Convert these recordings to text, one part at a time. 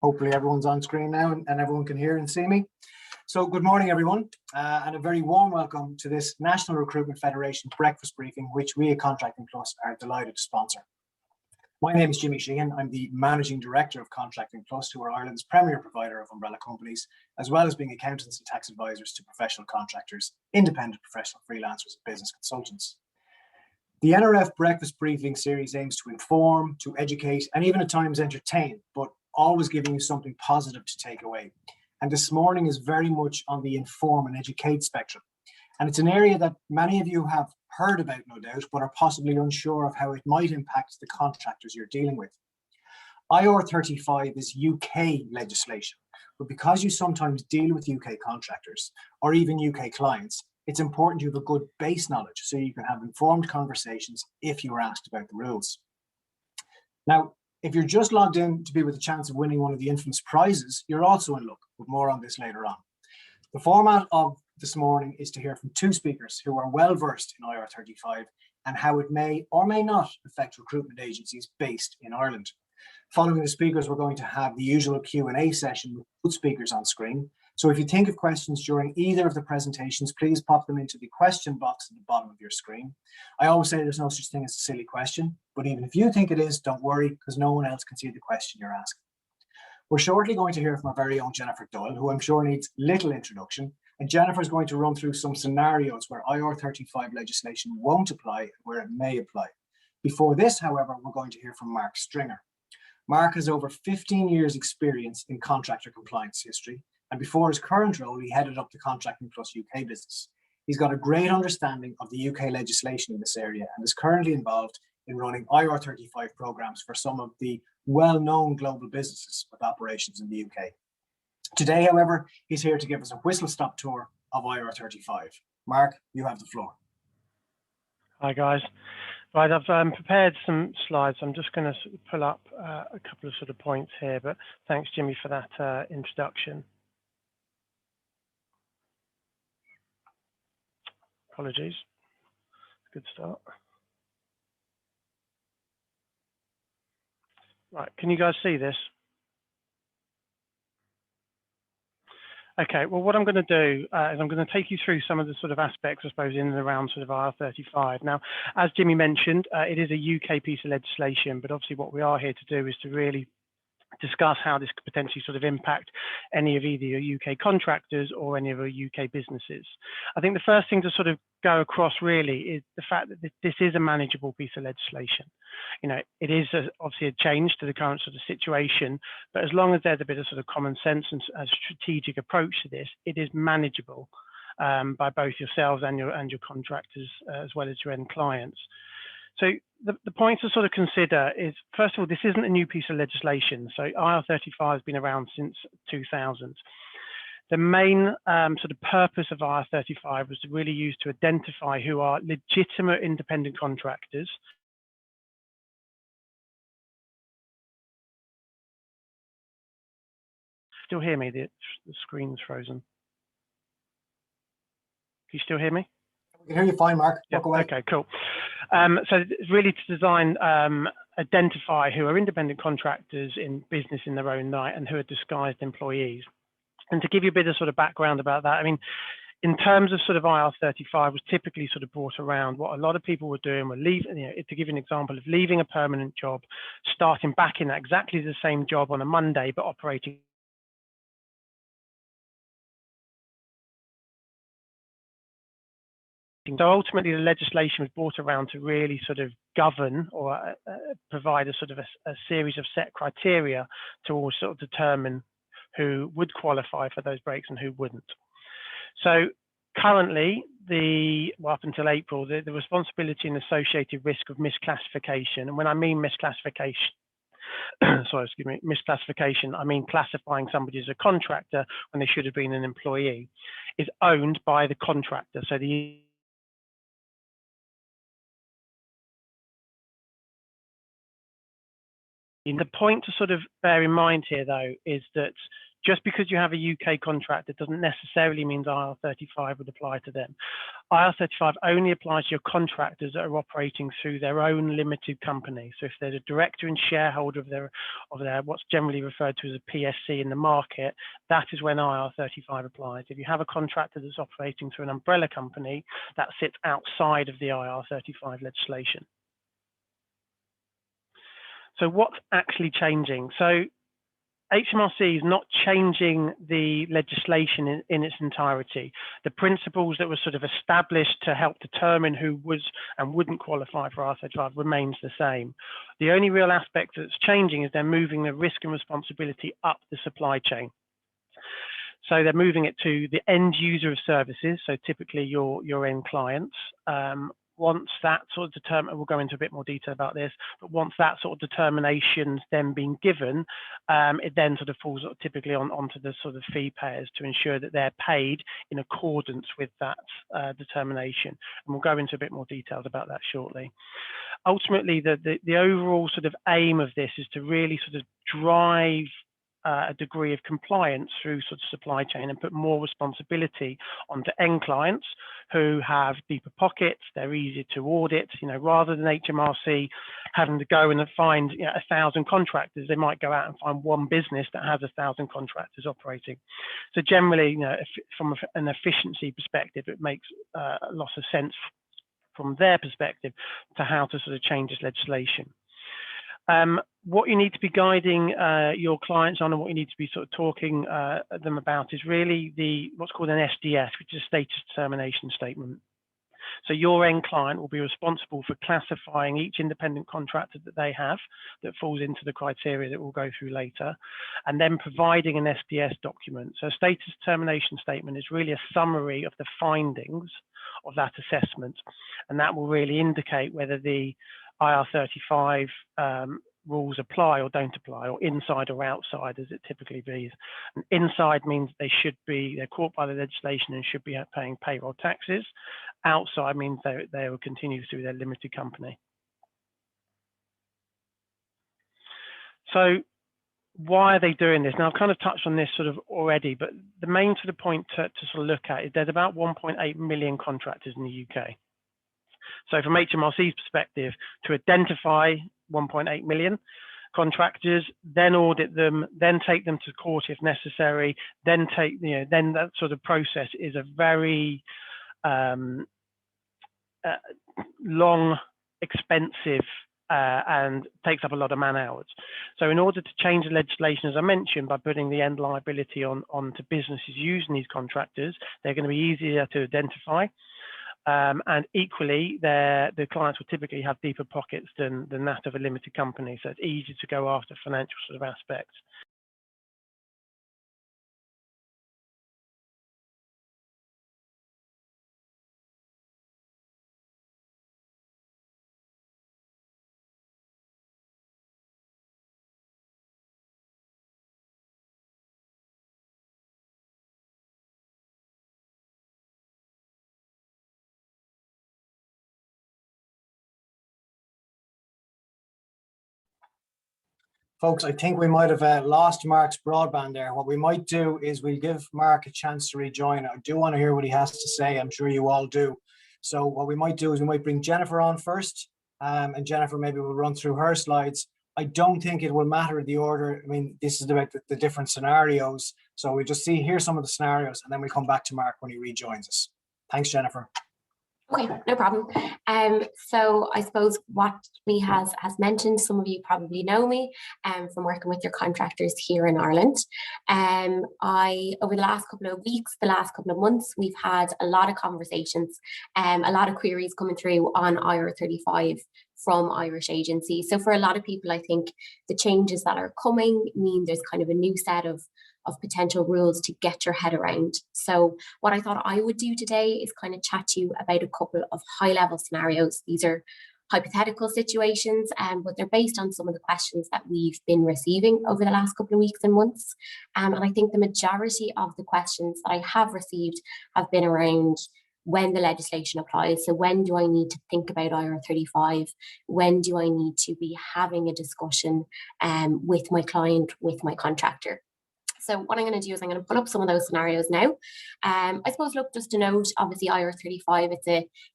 Hopefully everyone's on screen now and everyone can hear and see me. So good morning, everyone, and a very warm welcome to this National Recruitment Federation breakfast briefing, which we at Contracting Plus are delighted to sponsor. My name is Jimmy Sheehan. I'm the Managing Director of Contracting Plus, who are Ireland's premier provider of umbrella companies, as well as being accountants and tax advisors to professional contractors, independent professional freelancers, and business consultants. The NRF breakfast briefing series aims to inform, to educate, and even at times entertain, but always giving you something positive to take away. And this morning is very much on the inform and educate spectrum. And it's an area that many of you have heard about, no doubt, but are possibly unsure of how it might impact the contractors you're dealing with. IR35 is UK legislation, but because you sometimes deal with UK contractors or even UK clients, it's important you have a good base knowledge so you can have informed conversations if you are asked about the rules. Now, if you're just logged in to be with a chance of winning one of the infamous prizes, you're also in luck, but more on this later on. The format of this morning is to hear from two speakers who are well versed in IR35 and how it may or may not affect recruitment agencies based in Ireland. Following the speakers, we're going to have the usual Q&A session with both speakers on screen. So if you think of questions during either of the presentations, please pop them into the question box at the bottom of your screen. I always say there's no such thing as a silly question, but even if you think it is, don't worry, because no one else can see the question you're asking. We're shortly going to hear from our very own Jennifer Doyle, who I'm sure needs little introduction. And Jennifer is going to run through some scenarios where IR35 legislation won't apply and where it may apply. Before this, however, we're going to hear from Mark Stringer. Mark has over 15 years experience in contractor compliance history. And before his current role, he headed up the Contracting Plus UK business. He's got a great understanding of the UK legislation in this area and is currently involved in running IR35 programs for some of the well-known global businesses with operations in the UK. Today, however, he's here to give us a whistle-stop tour of IR35. Mark, you have the floor. Hi, guys. Right, I've prepared some slides. I'm just going to pull up a couple of sort of points here, but thanks, Jimmy, for that introduction. Apologies. Good start. Right, can you guys see this? Okay, well, what I'm going to do is I'm going to take you through some of the sort of aspects, I suppose, in and around sort of IR35. Now, as Jimmy mentioned, it is a UK piece of legislation, but obviously what we are here to do is to really discuss how this could potentially sort of impact any of either your UK contractors or any of our UK businesses. I think the first thing to sort of go across really is the fact that this is a manageable piece of legislation. You know, it is obviously a change to the current sort of situation, but as long as there's a bit of sort of common sense and a strategic approach to this, it is manageable by both yourselves and your contractors as well as your end clients. So the points to sort of consider is, first of all, this isn't a new piece of legislation. So IR35 has been around since 2000. The main sort of purpose of IR35 was to really use to identify who are legitimate independent contractors. Still hear me? The screen's frozen. Can you still hear me? We can hear you fine, Mark. Yep. Okay, cool. So it's really to design, identify who are independent contractors in business in their own right and who are disguised employees. And to give you a bit of sort of background about that, I mean, in terms of sort of IR35 was typically sort of brought around what a lot of people were doing were leaving, you know, to give you an example of leaving a permanent job, starting back in exactly the same job on a Monday, but operating So ultimately, the legislation was brought around to really sort of govern or provide a sort of a series of set criteria to all sort of determine who would qualify for those breaks and who wouldn't. So currently, up until April, the responsibility and associated risk of misclassification, and when I mean misclassification, sorry, excuse me, misclassification, I mean classifying somebody as a contractor when they should have been an employee, is owned by the contractor. So the point to sort of bear in mind here, though, is that Just because you have a UK contract, it doesn't necessarily mean IR35 would apply to them. IR35 only applies to your contractors that are operating through their own limited company. So if there's a director and shareholder of their what's generally referred to as a PSC in the market, that is when IR35 applies. If you have a contractor that's operating through an umbrella company, that sits outside of the IR35 legislation. So what's actually changing? So HMRC is not changing the legislation in its entirety. The principles that were sort of established to help determine who was and wouldn't qualify for IR35 remains the same. The only real aspect that's changing is they're moving the risk and responsibility up the supply chain. So they're moving it to the end user of services, so typically your end clients. Once that sort of determined, we'll go into a bit more detail about this, but once that sort of determination's then been given, it then sort of falls typically onto the sort of fee payers to ensure that they're paid in accordance with that determination. And we'll go into a bit more details about that shortly. Ultimately, the overall sort of aim of this is to really sort of drive a degree of compliance through sort of supply chain and put more responsibility onto end clients who have deeper pockets, they're easier to audit, rather than HMRC having to go and find 1,000 contractors, they might go out and find one business that has 1,000 contractors operating. So generally, from an efficiency perspective, it makes a lot of sense from their perspective to how to sort of change this legislation. What you need to be guiding your clients on and what you need to be sort of talking them about is really what's called an SDS, which is a status determination statement. So your end client will be responsible for classifying each independent contractor that they have that falls into the criteria that we'll go through later, and then providing an SDS document. So a status determination statement is really a summary of the findings of that assessment, and that will really indicate whether the IR35 rules apply or don't apply, or inside or outside, as it typically be. And inside means they're caught by the legislation and should be paying payroll taxes. Outside means they will continue through their limited company. So why are they doing this? Now, I've kind of touched on this sort of already, but the main sort of point to sort of look at is there's about 1.8 million contractors in the UK. So from HMRC's perspective, to identify 1.8 million contractors, then audit them, then take them to court if necessary, then then that sort of process is a very long, expensive, and takes up a lot of man hours. So in order to change the legislation, as I mentioned, by putting the end liability onto businesses using these contractors, they're going to be easier to identify. And equally, the clients will typically have deeper pockets than that of a limited company. So it's easy to go after financial sort of aspects. Folks, I think we might have lost Mark's broadband there. What we might do is we'll give Mark a chance to rejoin. I do want to hear what he has to say. I'm sure you all do. So what we might do is we might bring Jennifer on first, and Jennifer maybe will run through her slides. I don't think it will matter the order. I mean, this is about the different scenarios. So we just hear some of the scenarios, and then we come back to Mark when he rejoins us. Thanks, Jennifer. Okay, no problem. So I suppose what me has mentioned, some of you probably know me from working with your contractors here in Ireland. Over the last couple of weeks, the last couple of months, we've had a lot of conversations, a lot of queries coming through on IR35 from Irish agencies. So for a lot of people, I think the changes that are coming mean there's kind of a new set of potential rules to get your head around. So what I thought I would do today is kind of chat to you about a couple of high-level scenarios. These are hypothetical situations, but they're based on some of the questions that we've been receiving over the last couple of weeks and months. And I think the majority of the questions that I have received have been around when the legislation applies. So when do I need to think about IR35? When do I need to be having a discussion with my client, with my contractor? So what I'm going to do is I'm going to pull up some of those scenarios now. I suppose, look, just to note, obviously IR35,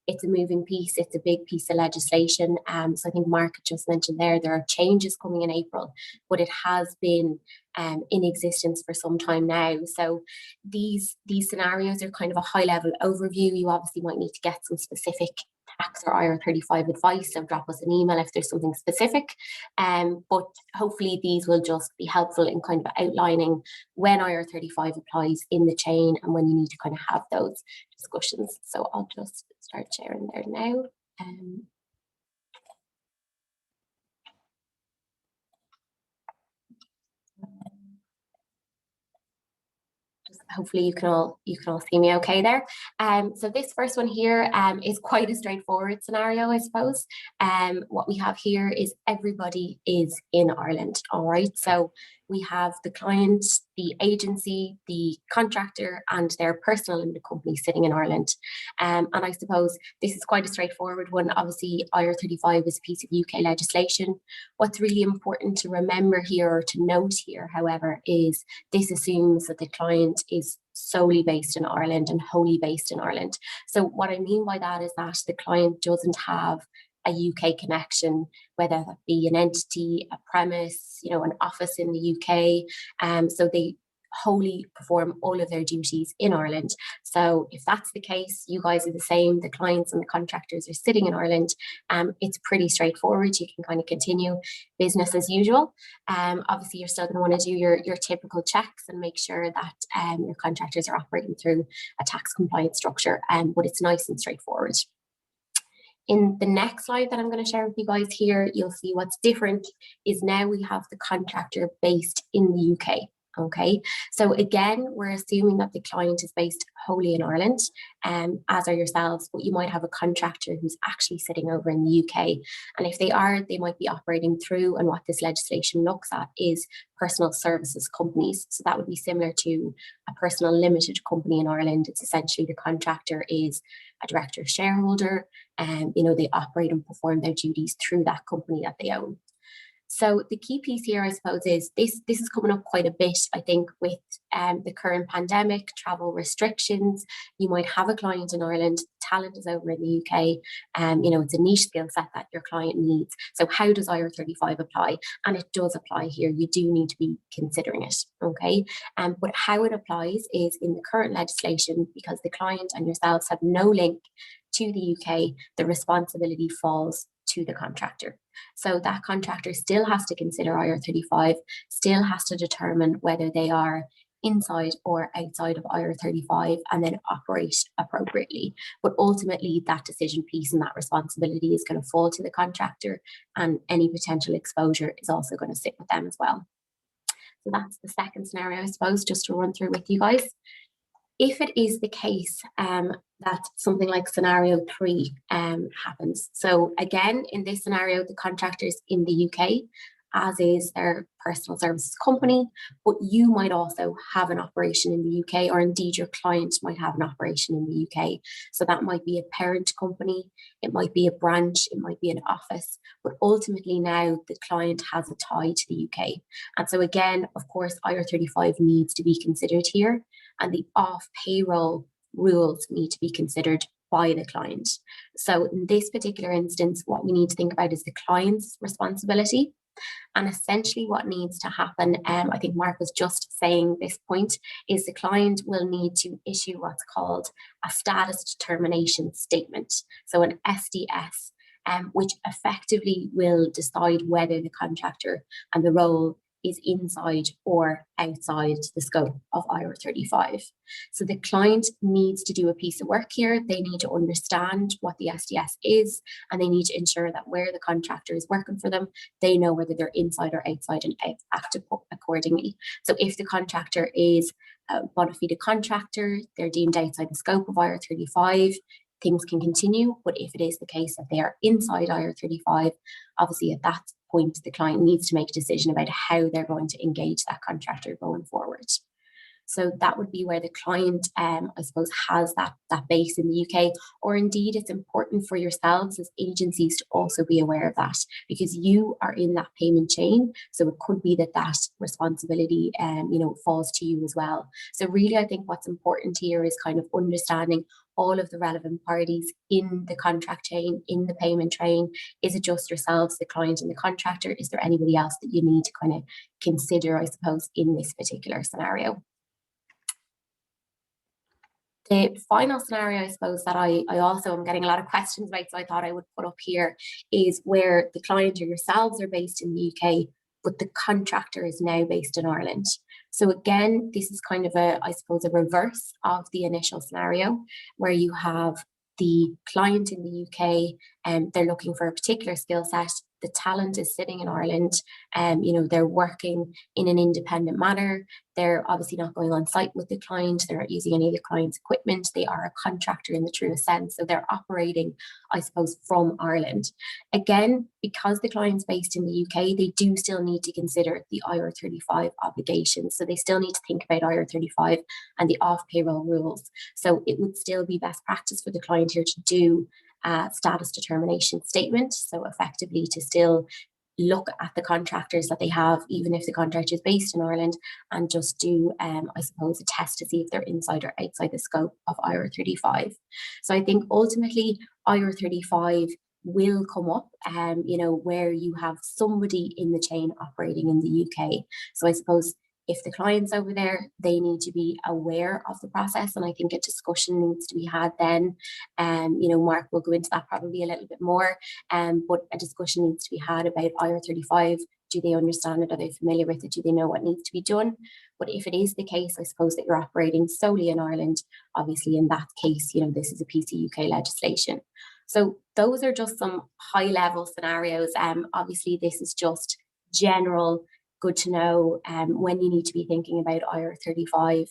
it's a moving piece, it's a big piece of legislation. So I think Mark just mentioned there are changes coming in April, but it has been in existence for some time now. So these scenarios are kind of a high level overview. You obviously might need to get some specific tax or IR35 advice, so drop us an email if there's something specific. But hopefully these will just be helpful in kind of outlining when IR35 applies in the chain and when you need to kind of have those discussions. So I'll just start sharing there now. Hopefully you can all see me okay there. So this first one here is quite a straightforward scenario, I suppose. What we have here is everybody is in Ireland. All right, so we have the client, the agency, the contractor, and their personal limited company sitting in Ireland. And I suppose this is quite a straightforward one. Obviously, IR35 is a piece of UK legislation. What's really important to remember here, or to note here, however, is this assumes that the client is solely based in Ireland and wholly based in Ireland. So what I mean by that is that the client doesn't have a UK connection, whether that be an entity, a premise, an office in the UK. So they wholly perform all of their duties in Ireland. So if that's the case, you guys are the same, the clients and the contractors are sitting in Ireland. It's pretty straightforward. You can kind of continue business as usual. Obviously, you're still going to want to do your typical checks and make sure that your contractors are operating through a tax compliant structure, but it's nice and straightforward. In the next slide that I'm going to share with you guys here, you'll see what's different is now we have the contractor based in the UK. Okay, so again, we're assuming that the client is based wholly in Ireland, as are yourselves, but you might have a contractor who's actually sitting over in the UK. And if they are, they might be operating through, and what this legislation looks at is personal services companies. So that would be similar to a personal limited company in Ireland. It's essentially the contractor is a director shareholder, and they operate and perform their duties through that company that they own. So the key piece here, I suppose, is this is coming up quite a bit, I think, with the current pandemic, travel restrictions. You might have a client in Ireland, talent is over in the UK, it's a niche skill set that your client needs. So how does IR35 apply? And it does apply here. You do need to be considering it, okay? But how it applies is in the current legislation, because the client and yourselves have no link to the UK, the responsibility falls to the contractor. So that contractor still has to consider IR35, still has to determine whether they are inside or outside of IR35 and then operate appropriately. But ultimately, that decision piece and that responsibility is going to fall to the contractor, and any potential exposure is also going to sit with them as well. So that's the second scenario, I suppose, just to run through with you guys. If it is the case that something like scenario 3 happens, so again, in this scenario, the contractor's in the UK, as is their personal services company, but you might also have an operation in the UK, or indeed your client might have an operation in the UK. So that might be a parent company, it might be a branch, it might be an office, but ultimately now the client has a tie to the UK. And so again, of course, IR35 needs to be considered here, and the off-payroll rules need to be considered by the client. So in this particular instance, what we need to think about is the client's responsibility. And essentially what needs to happen, I think Mark was just saying this point, is the client will need to issue what's called a status determination statement. So an SDS, which effectively will decide whether the contractor and the role is inside or outside the scope of IR35. So the client needs to do a piece of work here. They need to understand what the SDS is, and they need to ensure that where the contractor is working for them, they know whether they're inside or outside and act accordingly. So if the contractor is a bona fide contractor, they're deemed outside the scope of IR35, things can continue. But if it is the case that they are inside IR35, obviously at that point, the client needs to make a decision about how they're going to engage that contractor going forward. So that would be where the client, I suppose, has that base in the UK, or indeed it's important for yourselves as agencies to also be aware of that, because you are in that payment chain. So it could be that responsibility, falls to you as well. So really, I think what's important here is kind of understanding all of the relevant parties in the contract chain, in the payment train. Is it just yourselves, the client and the contractor? Is there anybody else that you need to kind of consider, I suppose, in this particular scenario? The final scenario, I suppose, that I also am getting a lot of questions about, so I thought I would put up here, is where the client or yourselves are based in the UK, but the contractor is now based in Ireland. So again, this is kind of a reverse of the initial scenario, where you have the client in the UK and they're looking for a particular skill set. The talent is sitting in Ireland, they're working in an independent manner. They're obviously not going on site with the client. They're not using any of the client's equipment. They are a contractor in the truest sense. So they're operating, I suppose, from Ireland. Again, because the client's based in the UK, they do still need to consider the IR35 obligations. So they still need to think about IR35 and the off-payroll rules. So it would still be best practice for the client here to do status determination statement. So effectively to still look at the contractors that they have, even if the contractor is based in Ireland, and just do, I suppose, a test to see if they're inside or outside the scope of IR35. So I think ultimately IR35 will come up, where you have somebody in the chain operating in the UK. So I suppose if the client's over there, they need to be aware of the process. And I think a discussion needs to be had then. Mark will go into that probably a little bit more. But a discussion needs to be had about IR35. Do they understand it? Are they familiar with it? Do they know what needs to be done? But if it is the case, I suppose, that you're operating solely in Ireland, obviously in that case, this is a piece of UK legislation. So those are just some high level scenarios. Obviously, this is just general. Good to know when you need to be thinking about IR35,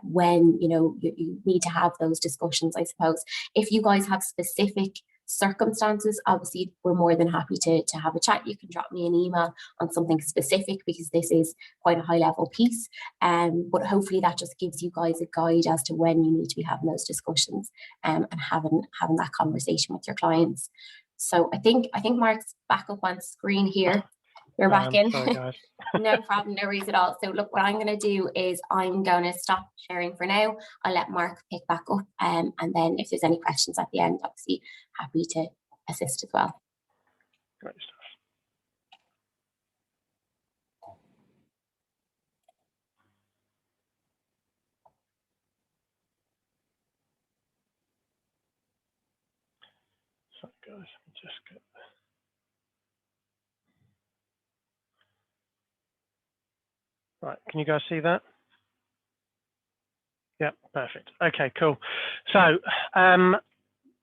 when you need to have those discussions, I suppose. If you guys have specific circumstances, obviously we're more than happy to have a chat. You can drop me an email on something specific, because this is quite a high level piece. But hopefully that just gives you guys a guide as to when you need to be having those discussions and having that conversation with your clients. So I think Mark's back up on screen here. You're back in. Sorry, guys. No problem, no worries at all. So look, what I'm going to do is I'm going to stop sharing for now. I'll let Mark pick back up, and then if there's any questions at the end, obviously happy to assist as well. Great stuff. Sorry, guys. Just get. Right, can you guys see that? Yeah, perfect. Okay, cool. So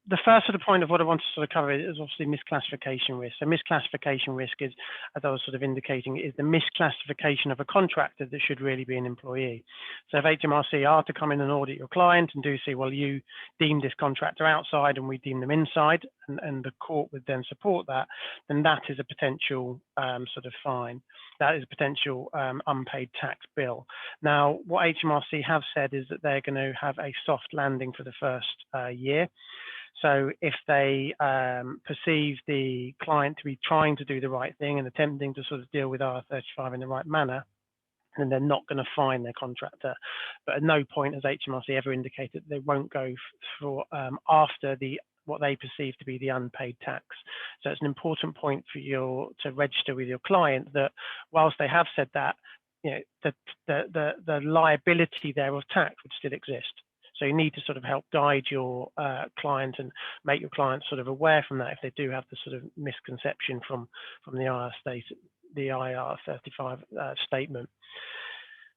the first sort of point of what I want to sort of cover is obviously misclassification risk. So misclassification risk is, as I was sort of indicating, is the misclassification of a contractor that should really be an employee. So if HMRC are to come in and audit your client and do see, well, you deemed this contractor outside and we deem them inside, and the court would then support that, then that is a potential sort of fine. That is a potential unpaid tax bill. Now, what HMRC have said is that they're going to have a soft landing for the first year. So if they perceive the client to be trying to do the right thing and attempting to sort of deal with IR35 in the right manner, then they're not going to fine their contractor. But at no point has HMRC ever indicated that they won't go for after what they perceive to be the unpaid tax. So it's an important point for you to register with your client that whilst they have said that, the liability there of tax would still exist. So you need to sort of help guide your client and make your client sort of aware from that if they do have the sort of misconception from the IR35 statement.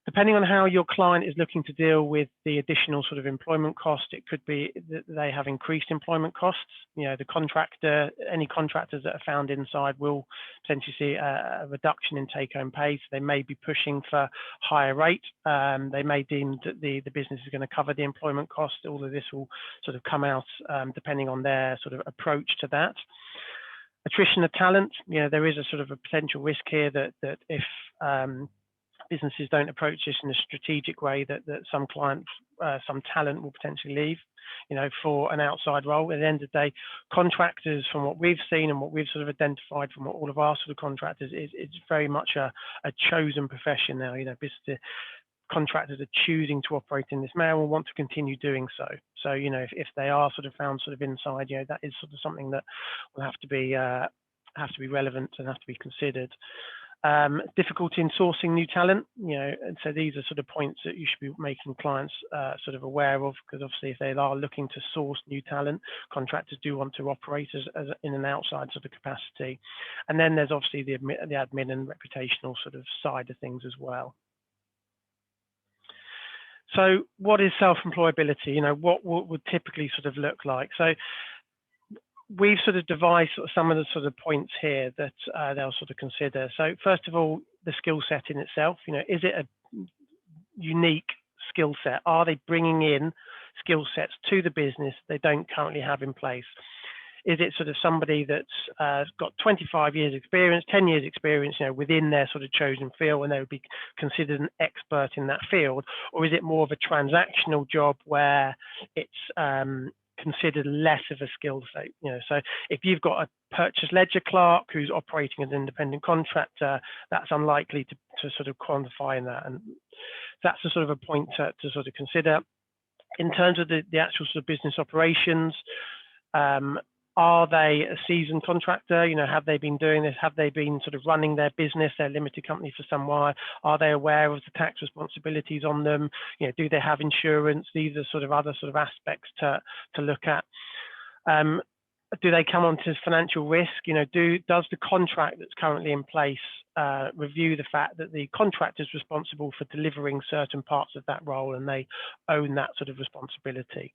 Depending on how your client is looking to deal with the additional sort of employment cost, it could be that they have increased employment costs. The contractor, any contractors that are found inside will potentially see a reduction in take-home pay. So they may be pushing for higher rate. They may deem that the business is going to cover the employment cost. All of this will sort of come out depending on their sort of approach to that. Attrition of talent, there is a sort of a potential risk here that if businesses don't approach this in a strategic way that some clients, some talent will potentially leave, for an outside role. At the end of the day, contractors, from what we've seen and what we've sort of identified from all of our sort of contractors, it's very much a chosen profession now. Business contractors are choosing to operate in this manner and want to continue doing so. So, if they are sort of found sort of inside, that is sort of something that will have to be relevant and have to be considered. Difficulty in sourcing new talent, and so these are sort of points that you should be making clients sort of aware of, because obviously if they are looking to source new talent, contractors do want to operate as in an outside sort of capacity. And then there's obviously the admin and reputational sort of side of things as well. So what is self-employability? What would typically sort of look like? So we've sort of devised some of the sort of points here that they'll sort of consider. So first of all, the skill set in itself, is it a unique skill set? Are they bringing in skill sets to the business they don't currently have in place? Is it sort of somebody that's got 25 years experience, 10 years experience, within their sort of chosen field, and they would be considered an expert in that field? Or is it more of a transactional job where it's considered less of a skill set? So if you've got a purchase ledger clerk who's operating as an independent contractor, that's unlikely to sort of quantify in that. And that's a sort of a point to sort of consider. In terms of the actual sort of business operations, are they a seasoned contractor? Have they been doing this? Have they been sort of running their business, their limited company for some while? Are they aware of the tax responsibilities on them? Do they have insurance? These are sort of other sort of aspects to look at. Do they come onto financial risk? Does the contract that's currently in place review the fact that the contractor is responsible for delivering certain parts of that role and they own that sort of responsibility?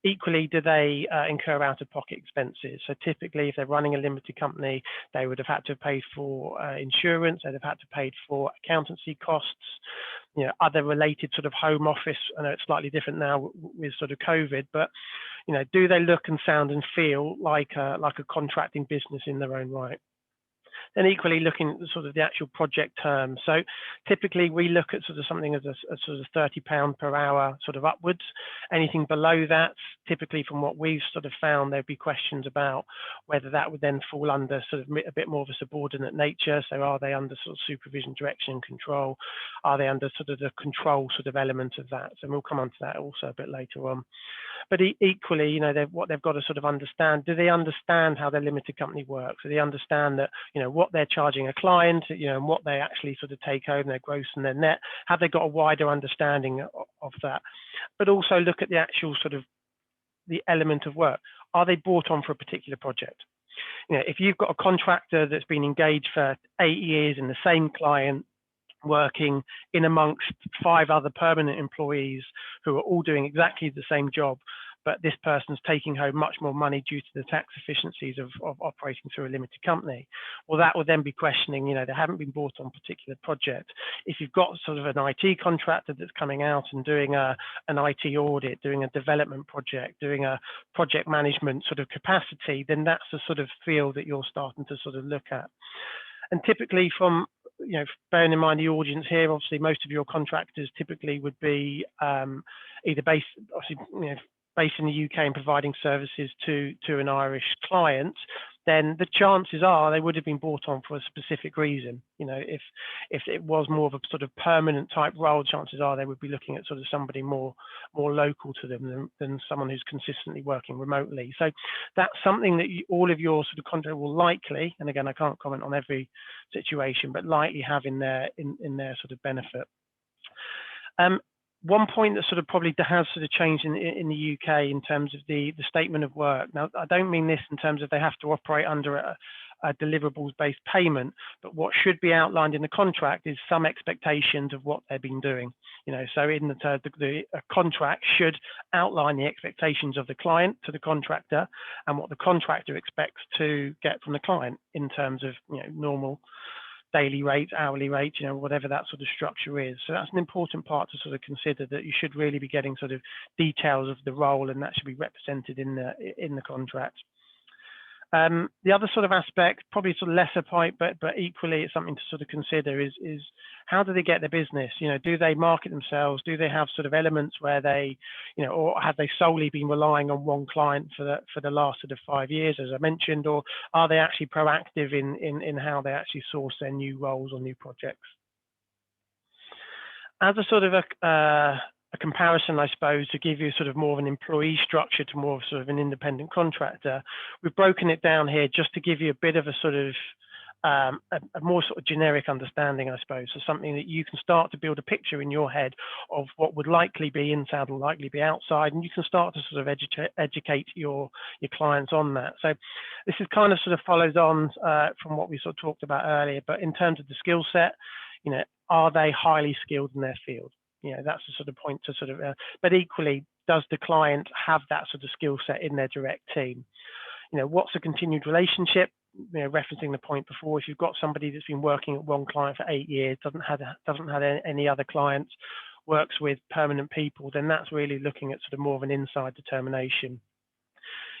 Equally, do they incur out-of-pocket expenses? So typically, if they're running a limited company, they would have had to pay for insurance, they'd have had to pay for accountancy costs, other related sort of home office. I know it's slightly different now with sort of COVID, but do they look and sound and feel like a contracting business in their own right? Then equally looking at sort of the actual project terms. So typically we look at sort of something as a sort of £30 per hour sort of upwards. Anything below that, typically from what we've sort of found, there'd be questions about whether that would then fall under sort of a bit more of a subordinate nature. So are they under sort of supervision, direction, and control? Are they under sort of the control sort of element of that? So we'll come on to that also a bit later on. But equally, what they've got to sort of understand, do they understand how their limited company works? Do they understand that, what they're charging a client, and what they actually sort of take home, their gross and their net? Have they got a wider understanding of that? But also look at the actual sort of the element of work. Are they brought on for a particular project? If you've got a contractor that's been engaged for 8 years in the same client, working in amongst 5 other permanent employees who are all doing exactly the same job, but this person's taking home much more money due to the tax efficiencies of operating through a limited company. Well, that would then be questioning, they haven't been brought on a particular project. If you've got sort of an IT contractor that's coming out and doing an IT audit, doing a development project, doing a project management sort of capacity, then that's the sort of field that you're starting to sort of look at. And typically from, bearing in mind the audience here, obviously most of your contractors typically would be either based, obviously, based in the UK and providing services to an Irish client, then the chances are they would have been brought on for a specific reason. If it was more of a sort of permanent type role, chances are they would be looking at sort of somebody more local to them than someone who's consistently working remotely. So that's something that all of your sort of contract will likely, and again, I can't comment on every situation, but likely have in their sort of benefit. One point that sort of probably has sort of changed in the UK in terms of the statement of work. Now, I don't mean this in terms of they have to operate under a deliverables-based payment, but what should be outlined in the contract is some expectations of what they've been doing. So in the contract should outline the expectations of the client to the contractor and what the contractor expects to get from the client in terms of normal daily rate, hourly rate, whatever that sort of structure is. So that's an important part to sort of consider, that you should really be getting sort of details of the role, and that should be represented in the contract. The other sort of aspect, probably sort of lesser point, but equally it's something to sort of consider is how do they get their business? You know, do they market themselves? Do they have sort of elements where they, you know, or have they solely been relying on one client for the last sort of 5 years, as I mentioned, or are they actually proactive in how they actually source their new roles or new projects? As a sort of a comparison, I suppose, to give you sort of more of an employee structure to more of sort of an independent contractor, we've broken it down here just to give you a bit of a sort of a more sort of generic understanding, I suppose, so something that you can start to build a picture in your head of what would likely be inside and likely be outside, and you can start to sort of educate your clients on that. So this is kind of sort of follows on from what we sort of talked about earlier, but in terms of the skill set, you know, are they highly skilled in their field? You know, that's the sort of point to sort of, but equally, does the client have that sort of skill set in their direct team? You know, what's a continued relationship? You know, referencing the point before, if you've got somebody that's been working at one client for 8 years, doesn't have any other clients, works with permanent people, then that's really looking at sort of more of an inside determination.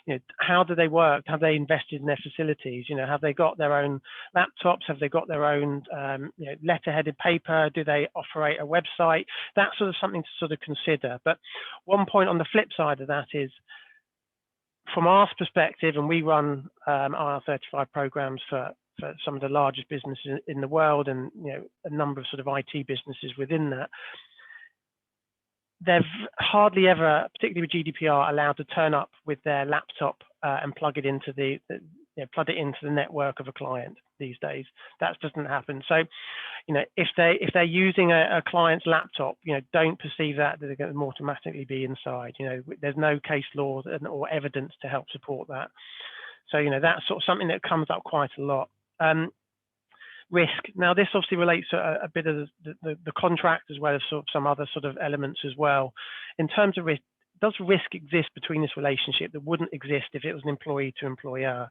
You know, how do they work? Have they invested in their facilities? You know, have they got their own laptops? Have they got their own you know, letter-headed paper? Do they operate a website? That's sort of something to sort of consider. But one point on the flip side of that is, from our perspective, and we run IR35 programs for some of the largest businesses in the world, and you know, a number of sort of IT businesses within that, they've hardly ever, particularly with GDPR, allowed to turn up with their laptop and plug it into the network of a client these days. That doesn't happen. So, you know, if they're using a client's laptop, you know, don't perceive that they're going to automatically be inside. You know, there's no case law or evidence to help support that. So, you know, that's sort of something that comes up quite a lot. Risk. Now, this obviously relates to a bit of the contract as well as sort of some other sort of elements as well. In terms of risk, does risk exist between this relationship that wouldn't exist if it was an employee to employer?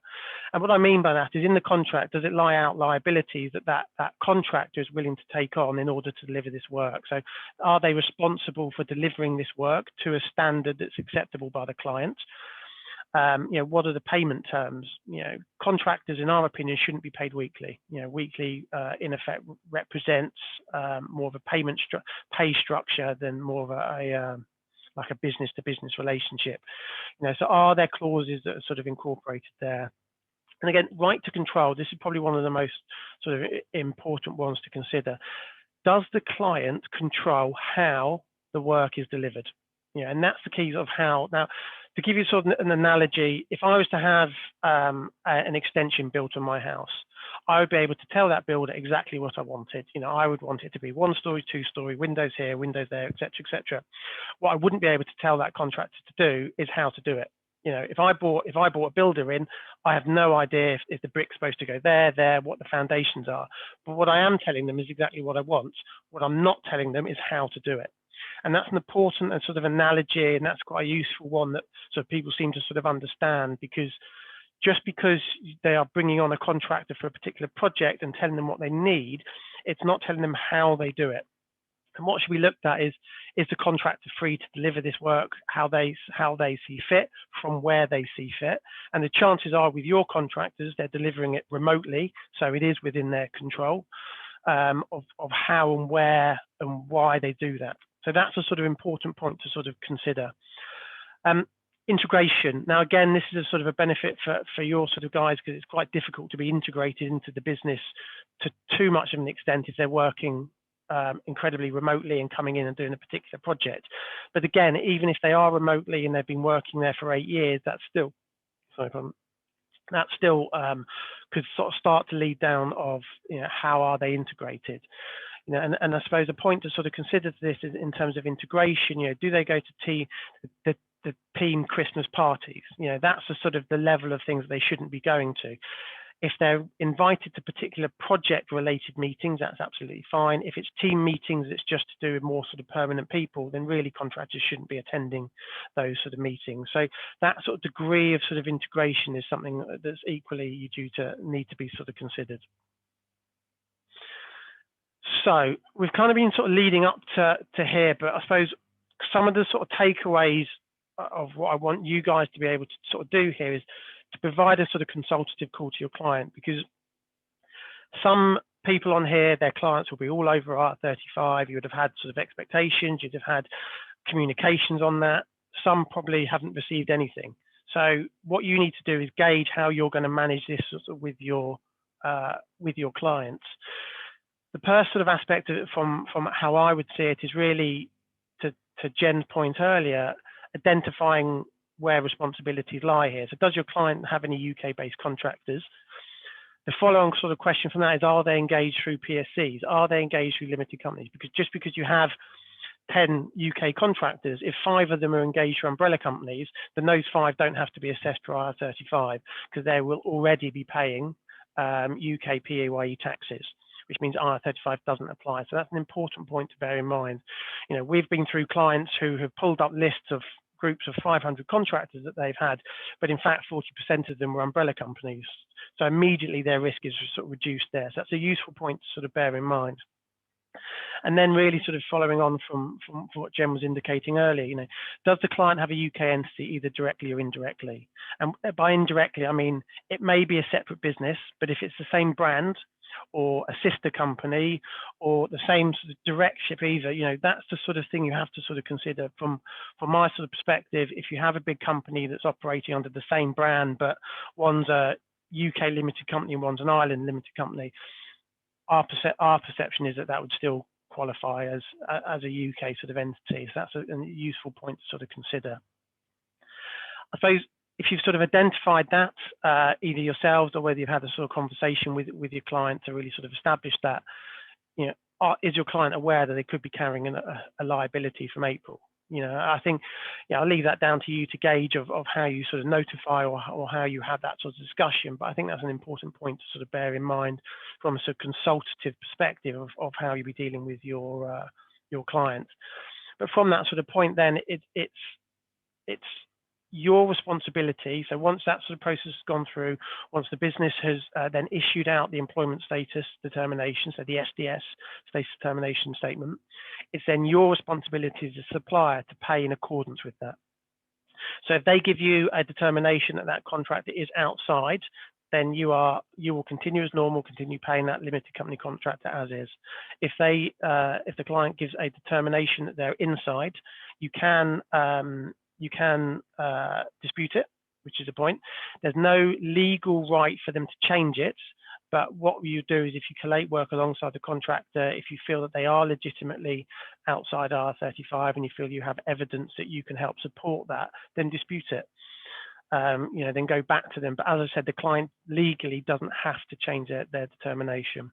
And what I mean by that is, in the contract, does it lie out liabilities that contractor is willing to take on in order to deliver this work? So are they responsible for delivering this work to a standard that's acceptable by the client? You know, what are the payment terms? You know, contractors, in our opinion, shouldn't be paid weekly. You know, weekly, in effect, represents more of a pay structure than more of like a business-to-business relationship. You know, so are there clauses that are sort of incorporated there? And again, right to control. This is probably one of the most sort of important ones to consider. Does the client control how the work is delivered? You know, and that's the key of how. Now, to give you sort of an analogy, if I was to have an extension built on my house, I would be able to tell that builder exactly what I wanted. You know, I would want it to be 1-story, 2-story, windows here, windows there, etc., etc. What I wouldn't be able to tell that contractor to do is how to do it. You know, if I bought a builder in, I have no idea if the brick's supposed to go there, what the foundations are. But what I am telling them is exactly what I want. What I'm not telling them is how to do it. And that's an important and sort of analogy, and that's quite a useful one that sort of people seem to sort of understand, because just because they are bringing on a contractor for a particular project and telling them what they need, it's not telling them how they do it. And what should be looked at is the contractor free to deliver this work how they see fit, from where they see fit. And the chances are with your contractors, they're delivering it remotely, so it is within their control of how and where and why they do that. So that's a sort of important point to sort of consider. Integration. Now, again, this is a sort of a benefit for your sort of guys, because it's quite difficult to be integrated into the business to too much of an extent if they're working incredibly remotely and coming in and doing a particular project. But again, even if they are remotely and they've been working there for 8 years, that's still, could sort of start to lead down of, you know, how are they integrated? You know, and I suppose a point to sort of consider this is in terms of integration. You know, do they go to the team Christmas parties? You know, that's the sort of the level of things they shouldn't be going to. If they're invited to particular project-related meetings, that's absolutely fine. If it's team meetings, it's just to do with more sort of permanent people, then really contractors shouldn't be attending those sort of meetings. So that sort of degree of sort of integration is something that's equally need to be sort of considered. So we've kind of been sort of leading up to here, but I suppose some of the sort of takeaways of what I want you guys to be able to sort of do here is to provide a sort of consultative call to your client, because some people on here, their clients will be all over IR35. You would have had sort of expectations, you'd have had communications on that. Some probably haven't received anything. So what you need to do is gauge how you're going to manage this sort of with your clients. The first sort of aspect of it from how I would see it is really, to Jen's point earlier, identifying where responsibilities lie here. So does your client have any UK-based contractors? The following sort of question from that is, are they engaged through PSCs? Are they engaged through limited companies? Because just because you have 10 UK contractors, if 5 of them are engaged through umbrella companies, then those 5 don't have to be assessed for IR35, because they will already be paying UK PAYE taxes, which means IR35 doesn't apply. So that's an important point to bear in mind. You know, we've been through clients who have pulled up lists of groups of 500 contractors that they've had, but in fact 40% of them were umbrella companies. So immediately their risk is sort of reduced there. So that's a useful point to sort of bear in mind. And then really sort of following on from what Jen was indicating earlier, you know, does the client have a UK entity either directly or indirectly? And by indirectly, I mean, it may be a separate business, but if it's the same brand or a sister company or the same sort of directorship either, you know, that's the sort of thing you have to sort of consider from my sort of perspective. If you have a big company that's operating under the same brand, but one's a UK limited company and one's an Ireland limited company, our perception is that would still qualify as a UK sort of entity. So that's a useful point to sort of consider. I suppose if you've sort of identified that, either yourselves or whether you've had a sort of conversation with your client to really sort of establish that, you know, is your client aware that they could be carrying a liability from April? You know, I think, yeah, I'll leave that down to you to gauge of how you sort of notify or how you have that sort of discussion. But I think that's an important point to sort of bear in mind from a sort of consultative perspective of how you be dealing with your clients. But from that sort of point, then it's your responsibility. So once that sort of process has gone through, once the business has then issued out the employment status determination, so the SDS, status determination statement, it's then your responsibility as a supplier to pay in accordance with that. So if they give you a determination that that contractor is outside, then you will continue as normal, continue paying that limited company contractor as is. If the client gives a determination that they're inside, you can dispute it, which is a point. There's no legal right for them to change it, but what you do is if you collate work alongside the contractor, if you feel that they are legitimately outside IR35 and you feel you have evidence that you can help support that, then dispute it. You know, then go back to them. But as I said, the client legally doesn't have to change their determination.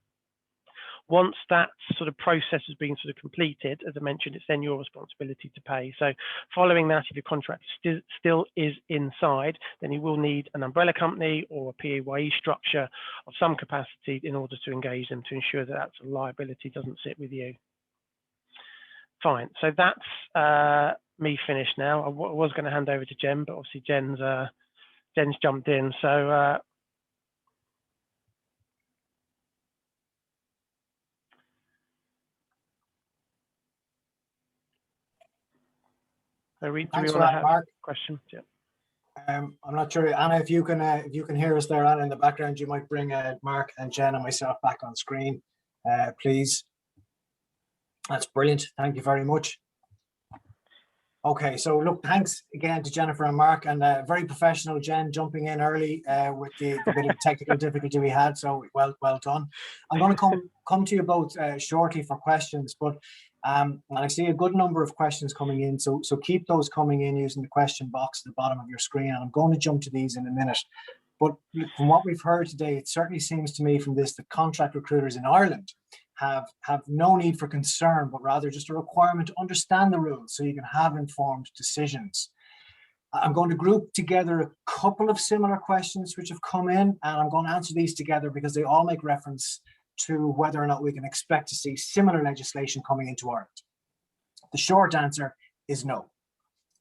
Once that sort of process has been sort of completed, as I mentioned, it's then your responsibility to pay. So following that, if your contract still is inside, then you will need an umbrella company or a PAYE structure of some capacity in order to engage them to ensure that that sort of liability doesn't sit with you. Fine. So that's me finished now. I was going to hand over to Jen, but obviously Jen's jumped in. So do we want to have a question? Yeah. I'm not sure, Anna, if you can hear us there, Anna, in the background, you might bring Mark and Jen and myself back on screen, please. That's brilliant. Thank you very much. Okay, so look, thanks again to Jennifer and Mark, and very professional Jen jumping in early with the bit of technical difficulty we had. So well done. I'm going to come to you both shortly for questions, but and I see a good number of questions coming in. So keep those coming in using the question box at the bottom of your screen, and I'm going to jump to these in a minute. But from what we've heard today, it certainly seems to me from this that contract recruiters in Ireland have no need for concern, but rather just a requirement to understand the rules so you can have informed decisions. I'm going to group together a couple of similar questions which have come in, and I'm going to answer these together because they all make reference to whether or not we can expect to see similar legislation coming into Ireland. The short answer is no.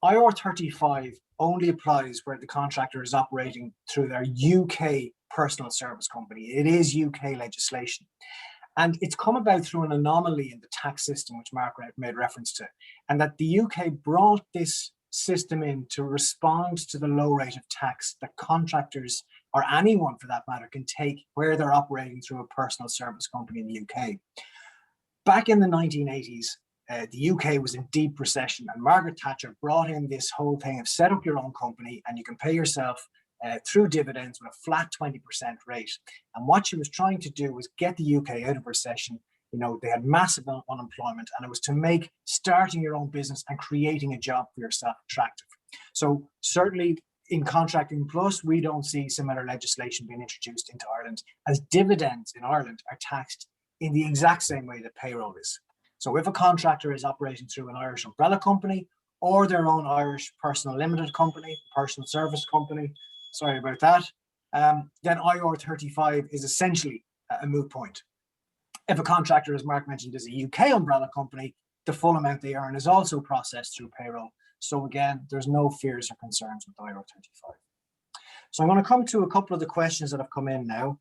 IR35 only applies where the contractor is operating through their UK personal service company. It is UK legislation. And it's come about through an anomaly in the tax system, which Mark made reference to, and that the UK brought this system in to respond to the low rate of tax that contractors, or anyone for that matter, can take where they're operating through a personal service company in the UK. Back in the 1980s, the UK was in deep recession, and Margaret Thatcher brought in this whole thing of set up your own company and you can pay yourself through dividends with a flat 20% rate. And what she was trying to do was get the UK out of recession. You know, they had massive unemployment, and it was to make starting your own business and creating a job for yourself attractive. So certainly in Contracting Plus, we don't see similar legislation being introduced into Ireland, as dividends in Ireland are taxed in the exact same way that payroll is. So if a contractor is operating through an Irish umbrella company or their own Irish personal limited company, personal service company, sorry about that, then IR35 is essentially a moot point. If a contractor, as Mark mentioned, is a UK umbrella company, the full amount they earn is also processed through payroll. So again, there's no fears or concerns with IR35. So I'm going to come to a couple of the questions that have come in now.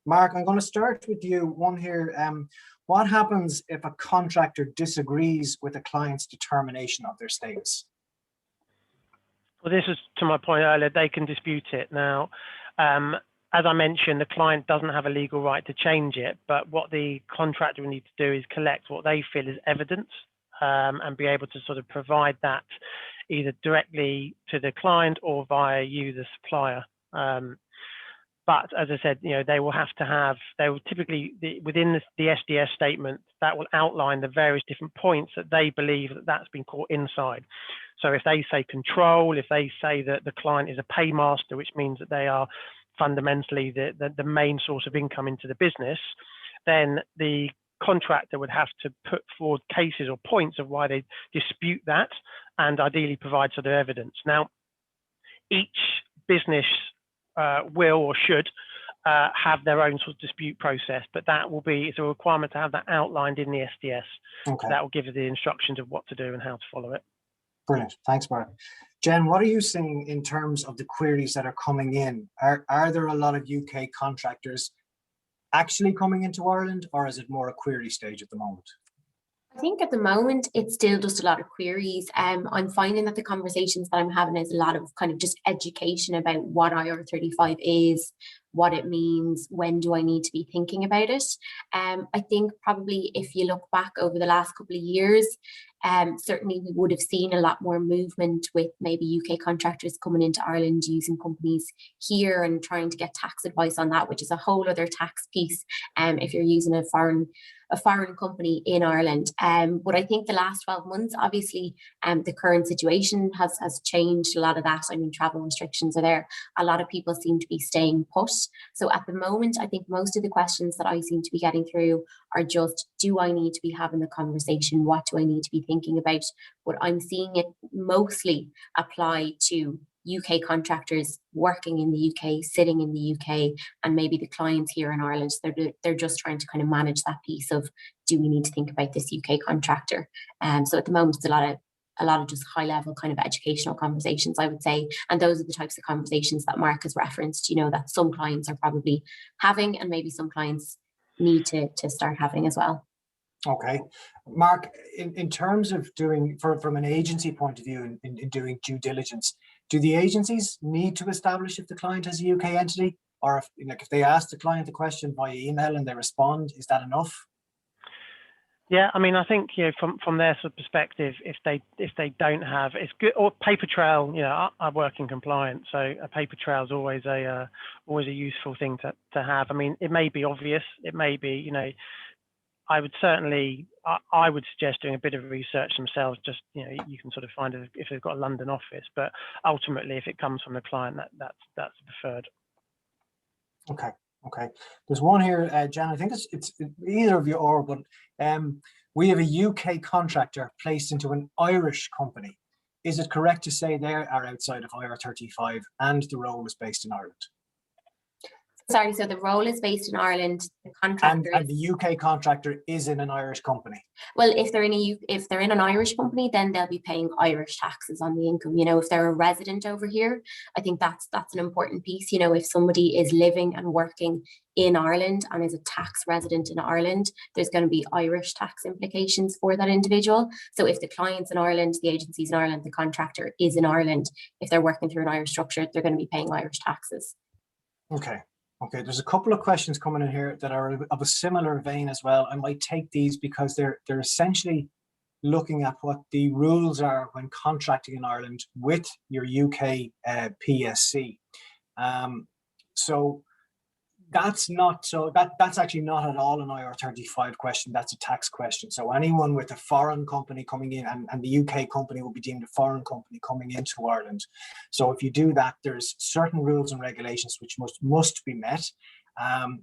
Mark, I'm going to start with you. One here. What happens if a contractor disagrees with a client's determination of their status? Well, this is to my point earlier, they can dispute it. Now, as I mentioned, the client doesn't have a legal right to change it, but what the contractor will need to do is collect what they feel is evidence and be able to sort of provide that either directly to the client or via you, the supplier. But as I said, you know, they will typically, within the SDS statement, that will outline the various different points that they believe that that's been caught inside. So if they say control, if they say that the client is a paymaster, which means that they are fundamentally the main source of income into the business, then the contractor would have to put forward cases or points of why they dispute that and ideally provide sort of evidence. Now, each business will or should have their own sort of dispute process, but it's a requirement to have that outlined in the SDS. Okay. So that will give you the instructions of what to do and how to follow it. Brilliant. Thanks, Mark. Jen, what are you seeing in terms of the queries that are coming in? Are there a lot of UK contractors actually coming into Ireland, or is it more a query stage at the moment? I think at the moment it's still just a lot of queries. I'm finding that the conversations that I'm having is a lot of kind of just education about what IR35 is, what it means, when do I need to be thinking about it. I think probably if you look back over the last couple of years, certainly we would have seen a lot more movement with maybe UK contractors coming into Ireland using companies here and trying to get tax advice on that, which is a whole other tax piece if you're using a foreign company in Ireland. But I think the last 12 months, obviously, the current situation has changed a lot of that. I mean, travel restrictions are there. A lot of people seem to be staying put. So at the moment, I think most of the questions that I seem to be getting through are just, do I need to be having the conversation? What do I need to be thinking about? But I'm seeing it mostly apply to UK contractors working in the UK, sitting in the UK, and maybe the clients here in Ireland. They're just trying to kind of manage that piece of, do we need to think about this UK contractor? So at the moment, it's a lot of just high level kind of educational conversations, I would say. And those are the types of conversations that Mark has referenced, you know, that some clients are probably having and maybe some clients need to start having as well. Okay. Mark, in terms of doing, from an agency point of view, in doing due diligence, do the agencies need to establish if the client has a UK entity? Or if they ask the client the question via email and they respond, is that enough? Yeah, I mean, I think, you know, from their sort of perspective, if they don't have, it's good, or paper trail. You know, I work in compliance, so a paper trail is always a useful thing to have. I mean, it may be obvious, it may be, you know, I would suggest doing a bit of research themselves. Just, you know, you can sort of find it if they've got a London office, but ultimately, if it comes from the client, that's preferred. Okay. Okay. There's one here, Jan. I think it's either of you or, but we have a UK contractor placed into an Irish company. Is it correct to say they are outside of IR35 and the role is based in Ireland? Sorry, so the role is based in Ireland. The contractor And the UK contractor is in an Irish company. well, if they're in an Irish company, then they'll be paying Irish taxes on the income. You know, if they're a resident over here, I think that's an important piece. You know, if somebody is living and working in Ireland and is a tax resident in Ireland, there's going to be Irish tax implications for that individual. So if the client's in Ireland, the agency's in Ireland, the contractor is in Ireland, if they're working through an Irish structure, they're going to be paying Irish taxes. Okay. Okay, there's a couple of questions coming in here that are of a similar vein as well. I might take these because they're essentially looking at what the rules are when contracting in Ireland with your UK PSC. So that's actually not at all an IR35 question. That's a tax question. So anyone with a foreign company coming in, and the UK company will be deemed a foreign company coming into Ireland. So if you do that, there's certain rules and regulations which must be met. And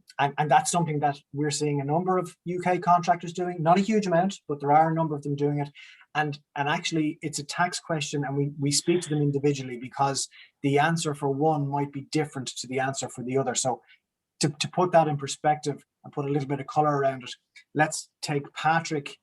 that's something that we're seeing a number of UK contractors doing, not a huge amount, but there are a number of them doing it. And actually it's a tax question, and we speak to them individually because the answer for one might be different to the answer for the other. So to put that in perspective and put a little bit of color around it, let's take Patrick,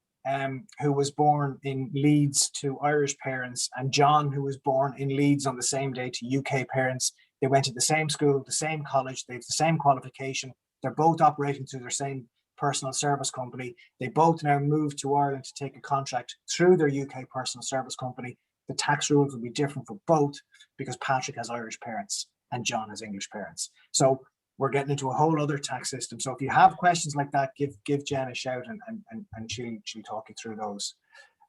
who was born in Leeds to Irish parents, and John, who was born in Leeds on the same day to UK parents. They went to the same school, the same college, they have the same qualification. They're both operating through their same personal service company. They both now moved to Ireland to take a contract through their UK personal service company. The tax rules will be different for both because Patrick has Irish parents and John has English parents. So we're getting into a whole other tax system. So if you have questions like that, give Jen a shout and she'll talk you through those.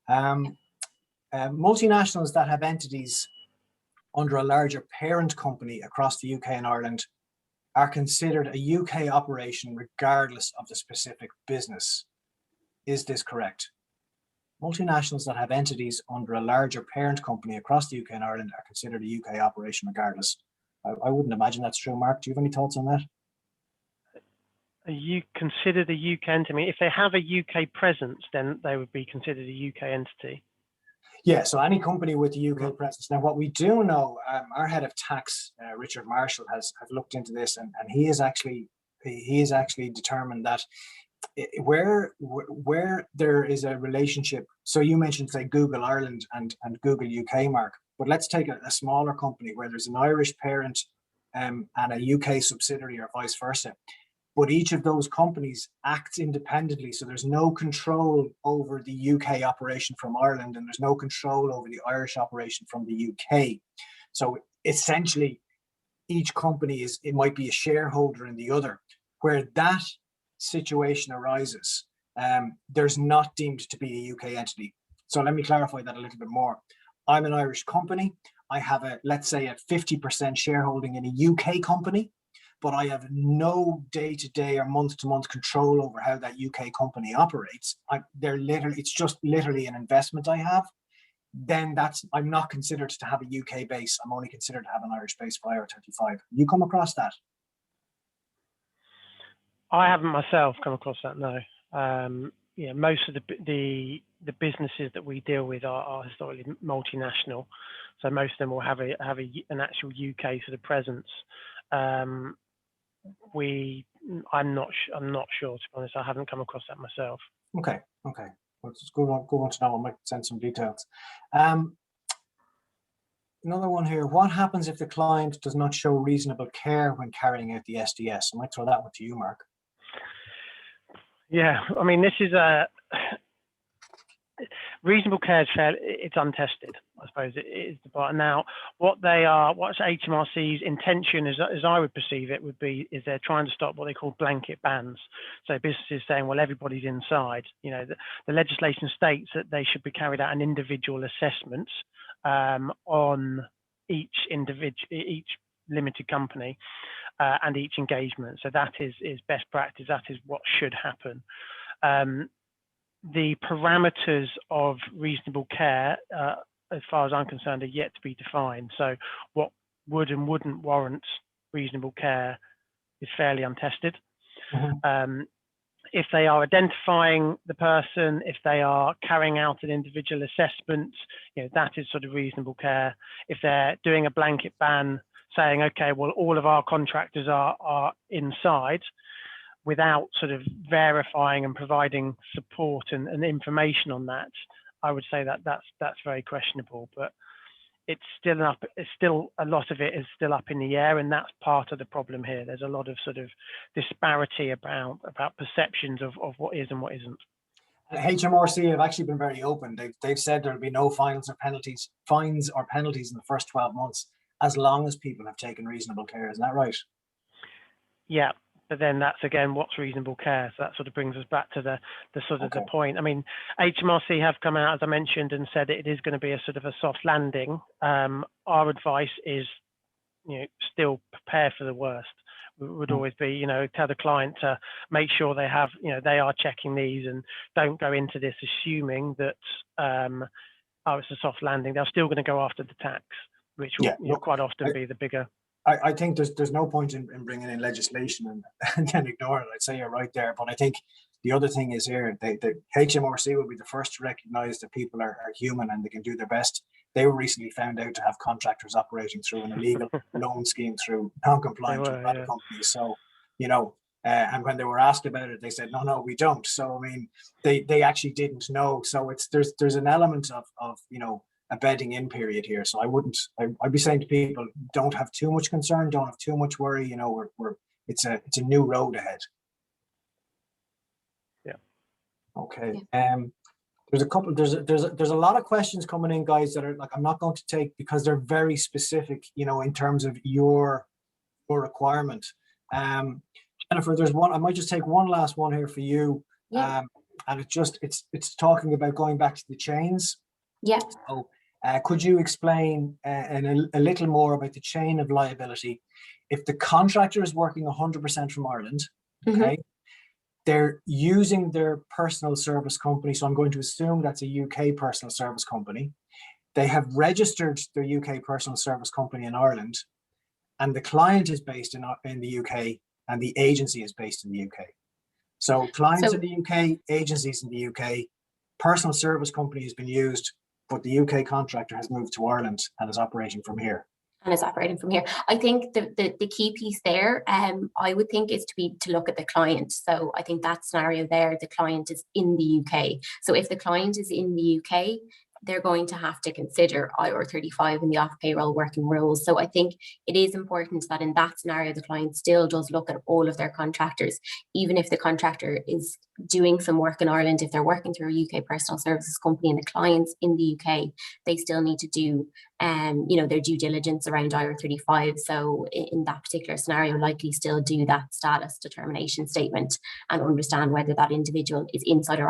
Multinationals that have entities under a larger parent company across the UK and Ireland are considered a UK operation regardless of the specific business. Is this correct? Multinationals that have entities under a larger parent company across the UK and Ireland are considered a UK operation regardless. I wouldn't imagine that's true. Mark, do you have any thoughts on that? You consider the UK entity, if they have a UK presence, then they would be considered a UK entity. Yeah, so any company with a UK presence. Now, what we do know, our head of tax, Richard Marshall, has looked into this, and he is actually determined that where there is a relationship. So you mentioned, say, Google Ireland and Google UK, Mark. But let's take a smaller company where there's an Irish parent and a UK subsidiary, or vice versa. But each of those companies acts independently. So there's no control over the UK operation from Ireland, and there's no control over the Irish operation from the UK. So essentially, each company it might be a shareholder in the other. Where that situation arises, there's not deemed to be a UK entity. So let me clarify that a little bit more. I'm an Irish company. I have let's say a 50% shareholding in a UK company, but I have no day-to-day or month-to-month control over how that UK company operates. It's just literally an investment I have. Then I'm not considered to have a UK base. I'm only considered to have an Irish base for IR35. You come across that? I haven't myself come across that, no. Most of the businesses that we deal with are historically multinational, so most of them will have an actual UK sort of presence. I'm not sure, to be honest. I haven't come across that myself. Okay. Well, it's good one to know. I might send some details. Another one here. What happens if the client does not show reasonable care when carrying out the SDS? I might throw that one to you, Mark. Yeah, I mean, this is a reasonable care. It's untested, I suppose. It is the part. Now, what's HMRC's intention, as I would perceive it, is they're trying to stop what they call blanket bans. So businesses saying, well, everybody's inside. You know, the legislation states that they should be carried out an individual assessment on each limited company and each engagement. So that is best practice. That is what should happen. The parameters of reasonable care, as far as I'm concerned, are yet to be defined. So what would and wouldn't warrant reasonable care is fairly untested. Mm-hmm. If they are identifying the person, if they are carrying out an individual assessment, that is sort of reasonable care. If they're doing a blanket ban, saying, okay, well, all of our contractors are inside, without sort of verifying and providing support and information on that, I would say that that's very questionable. But it's still a lot of it is still up in the air, and that's part of the problem here. There's a lot of sort of disparity about perceptions of what is and what isn't. HMRC have actually been very open. They've said there'll be no fines or penalties in the first 12 months as long as people have taken reasonable care. Isn't that right? Yeah, but then that's again what's reasonable care. So that sort of brings us back to the sort of the point. I mean, HMRC have come out, as I mentioned, and said it is going to be a sort of a soft landing. Our advice is, still prepare for the worst. Would always be, tell the client to make sure they have, they are checking these, and don't go into this assuming that it's a soft landing. They're still going to go after the tax, which will quite often be the bigger. I think there's no point in bringing in legislation and then ignore it. I'd say you're right there, but I think the other thing is here, the HMRC will be the first to recognise that people are human and they can do their best. They were recently found out to have contractors operating through an illegal loan scheme through non-compliant umbrella companies. So, and when they were asked about it, they said, no, we don't. So, I mean, they actually didn't know. So there's an element of a bedding in period here. So I'd be saying to people, don't have too much concern, don't have too much worry. It's a new road ahead. Yeah. Okay. Yeah. There's a lot of questions coming in, guys, that are like, I'm not going to take because they're very specific, in terms of your requirement. Jennifer, there's one, I might just take one last one here for you. Yeah. And it's talking about going back to the chains. Yeah. So, could you explain a little more about the chain of liability? If the contractor is working 100% from Ireland, okay, they're using their personal service company. So I'm going to assume that's a UK personal service company. They have registered their UK personal service company in Ireland, and the client is based in the UK, and the agency is based in the UK. So clients in the UK, agencies in the UK, personal service company has been used, but the UK contractor has moved to Ireland and is operating from here. I think the key piece there, I would think, is to look at the client. So I think that scenario there, the client is in the UK. So if the client is in the UK, they're going to have to consider IR35 and the off-payroll working rules. So I think it is important that in that scenario, the client still does look at all of their contractors, even if the contractor is doing some work in Ireland. If they're working through a UK personal services company and the client's in the UK, they still need to do their due diligence around IR35. So in that particular scenario, likely still do that status determination statement and understand whether that individual is inside or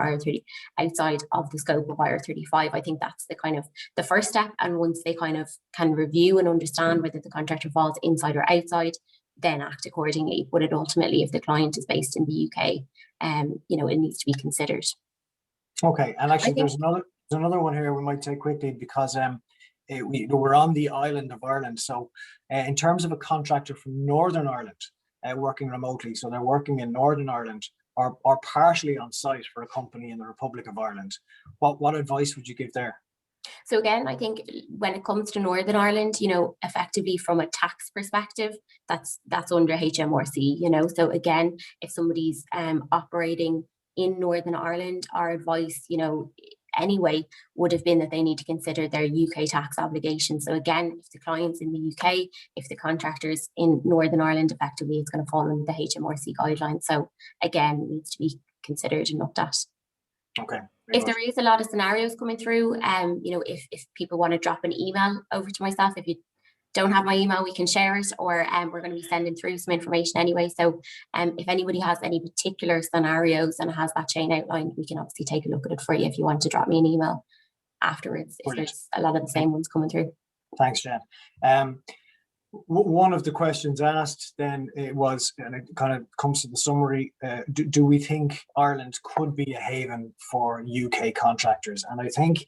outside of the scope of IR35. I think that's the kind of the first step. And once they kind of can review and understand whether the contractor falls inside or outside, then act accordingly. But it ultimately, if the client is based in the UK, it needs to be considered. Okay, and actually there's another one here we might take quickly, because we're on the island of Ireland. So in terms of a contractor from Northern Ireland working remotely, so they're working in Northern Ireland or partially on site for a company in the Republic of Ireland, what advice would you give there? So again, I think when it comes to Northern Ireland, effectively from a tax perspective, that's under HMRC, So again, if somebody's operating in Northern Ireland, our advice, anyway, would have been that they need to consider their UK tax obligations. So again, if the client's in the UK, if the contractor's in Northern Ireland, effectively it's going to fall under the HMRC guidelines. So again, it needs to be considered and looked at. Okay. If there is a lot of scenarios coming through, if people want to drop an email over to myself, if you don't have my email, we can share it, or we're going to be sending through some information anyway. So if anybody has any particular scenarios and has that chain outlined, we can obviously take a look at it for you if you want to drop me an email afterwards. Brilliant. If there's a lot of the same ones coming through. Thanks, Jen. One of the questions asked then it was, and it kind of comes to the summary, do we think Ireland could be a haven for UK contractors? And I think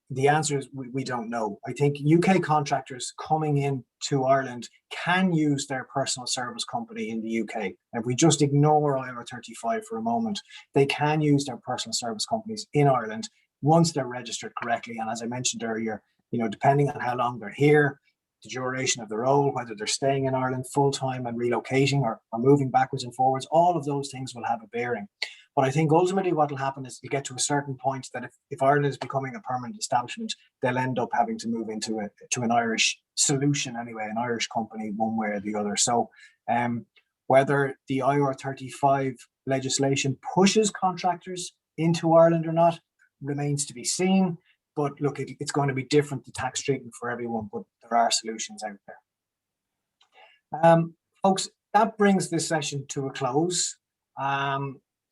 the answer is we don't know. I think UK contractors coming in to Ireland can use their personal service company in the UK. If we just ignore IR35 for a moment, they can use their personal service companies in Ireland once they're registered correctly. And as I mentioned earlier, depending on how long they're here, the duration of the role, whether they're staying in Ireland full-time and relocating or moving backwards and forwards. All of those things will have a bearing. But I think ultimately what will happen is you get to a certain point that if Ireland is becoming a permanent establishment, they'll end up having to move into an Irish solution anyway, an Irish company one way or the other. So whether the IR35 legislation pushes contractors into Ireland or not remains to be seen. But look, it's going to be different, the tax treatment for everyone, but there are solutions out there. Folks, that brings this session to a close.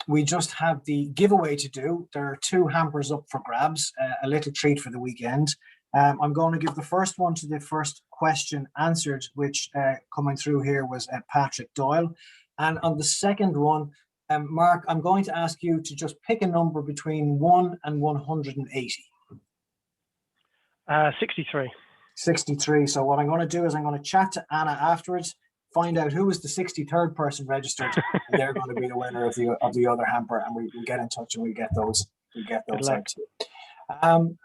We just have the giveaway to do. There are 2 hampers up for grabs, a little treat for the weekend. I'm going to give the first one to the first question answered, which coming through here was Patrick Doyle. And on the second one, Mark, I'm going to ask you to just pick a number between 1 and 180. 63. 63. So what I'm going to do is I'm going to chat to Anna afterwards, find out who was the 63rd person registered, and they're going to be the winner of the other hamper, and we get in touch and we get those out to you.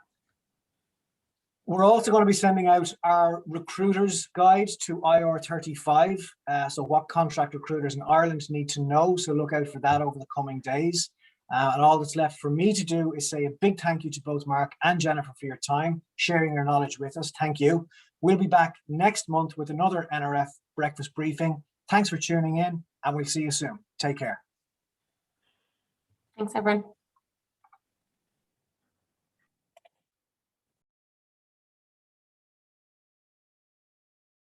We're also going to be sending out our recruiters guide to IR35. So what contract recruiters in Ireland need to know. So look out for that over the coming days. And all that's left for me to do is say a big thank you to both Mark and Jennifer for your time, sharing your knowledge with us. Thank you. We'll be back next month with another NRF breakfast briefing. Thanks for tuning in, and we'll see you soon. Take care. Thanks, everyone.